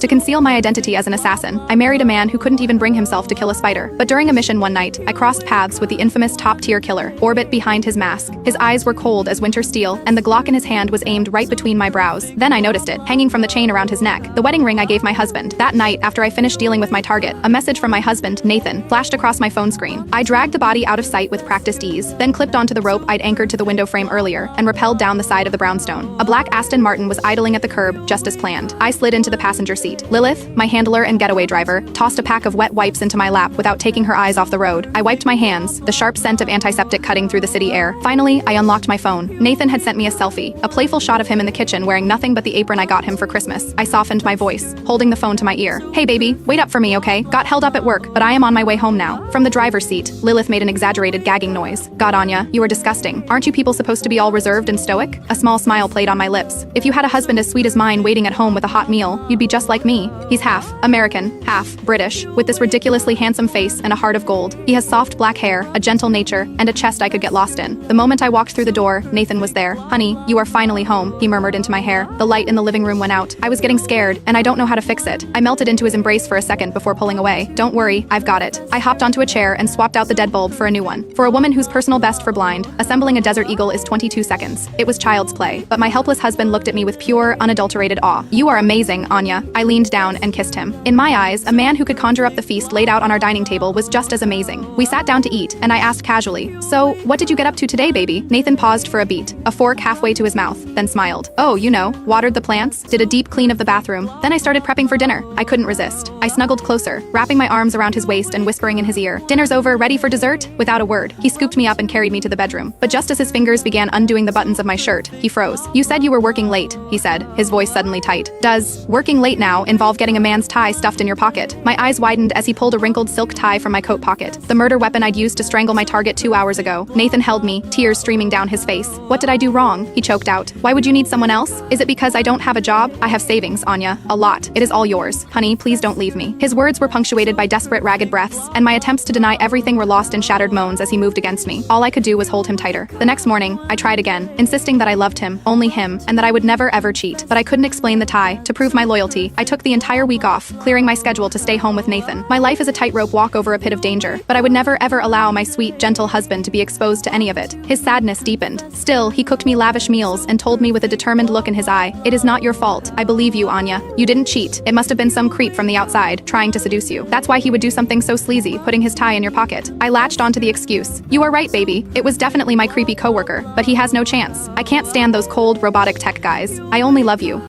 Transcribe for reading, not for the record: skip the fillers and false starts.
To conceal my identity as an assassin, I married a man who couldn't even bring himself to kill a spider. But during a mission one night, I crossed paths with the infamous top-tier killer, Orbit behind his mask. His eyes were cold as winter steel, and the Glock in his hand was aimed right between my brows. Then I noticed it, hanging from the chain around his neck. The wedding ring I gave my husband. That night, after I finished dealing with my target, a message from my husband, Nathan, flashed across my phone screen. I dragged the body out of sight with practiced ease, then clipped onto the rope I'd anchored to the window frame earlier, and rappelled down the side of the brownstone. A black Aston Martin was idling at the curb, just as planned. I slid into the passenger seat. Lilith, my handler and getaway driver, tossed a pack of wet wipes into my lap without taking her eyes off the road. I wiped my hands, the sharp scent of antiseptic cutting through the city air. Finally, I unlocked my phone. Nathan had sent me a selfie, a playful shot of him in the kitchen wearing nothing but the apron I got him for Christmas. I softened my voice, holding the phone to my ear. Hey baby, wait up for me, okay? Got held up at work, but I am on my way home now. From the driver's seat, Lilith made an exaggerated gagging noise. God, Anya, you are disgusting. Aren't you people supposed to be all reserved and stoic? A small smile played on my lips. If you had a husband as sweet as mine waiting at home with a hot meal, you'd be just like me. He's half American, half British, with this ridiculously handsome face and a heart of gold. He has soft black hair, a gentle nature, and a chest I could get lost in. The moment I walked through the door, Nathan was there. Honey, you are finally home, he murmured into my hair. The light in the living room went out. I was getting scared, and I don't know how to fix it. I melted into his embrace for a second before pulling away. Don't worry, I've got it. I hopped onto a chair and swapped out the dead bulb for a new one. For a woman whose personal best for blind, assembling a Desert Eagle is 22 seconds. It was child's play, but my helpless husband looked at me with pure, unadulterated awe. You are amazing, Anya. I leaned down and kissed him. In my eyes, a man who could conjure up the feast laid out on our dining table was just as amazing. We sat down to eat, and I asked casually, so, what did you get up to today, baby? Nathan paused for a beat, a fork halfway to his mouth, then smiled. Oh, you know, watered the plants, did a deep clean of the bathroom, then I started prepping for dinner. I couldn't resist. I snuggled closer, wrapping my arms around his waist and whispering in his ear, dinner's over, ready for dessert? Without a word, he scooped me up and carried me to the bedroom. But just as his fingers began undoing the buttons of my shirt, he froze. You said you were working late, he said, his voice suddenly tight. Does working late now involve getting a man's tie stuffed in your pocket? My eyes widened as he pulled a wrinkled silk tie from my coat pocket, the murder weapon I'd used to strangle my target 2 hours ago. Nathan held me, tears streaming down his face. What did I do wrong? He choked out. Why would you need someone else? Is it because I don't have a job? I have savings, Anya. A lot. It is all yours. Honey, please don't leave me. His words were punctuated by desperate, ragged breaths, and my attempts to deny everything were lost in shattered moans as he moved against me. All I could do was hold him tighter. The next morning, I tried again, insisting that I loved him, only him, and that I would never ever cheat. But I couldn't explain the tie. To prove my loyalty, I took the entire week off, clearing my schedule to stay home with Nathan. My life is a tightrope walk over a pit of danger, but I would never ever allow my sweet, gentle husband to be exposed to any of it. His sadness deepened. Still, he cooked me lavish meals and told me with a determined look in his eye, it is not your fault. I believe you, Anya. You didn't cheat. It must have been some creep from the outside, trying to seduce you. That's why he would do something so sleazy, putting his tie in your pocket. I latched onto the excuse. You are right, baby. It was definitely my creepy coworker, but he has no chance. I can't stand those cold, robotic tech guys. I only love you.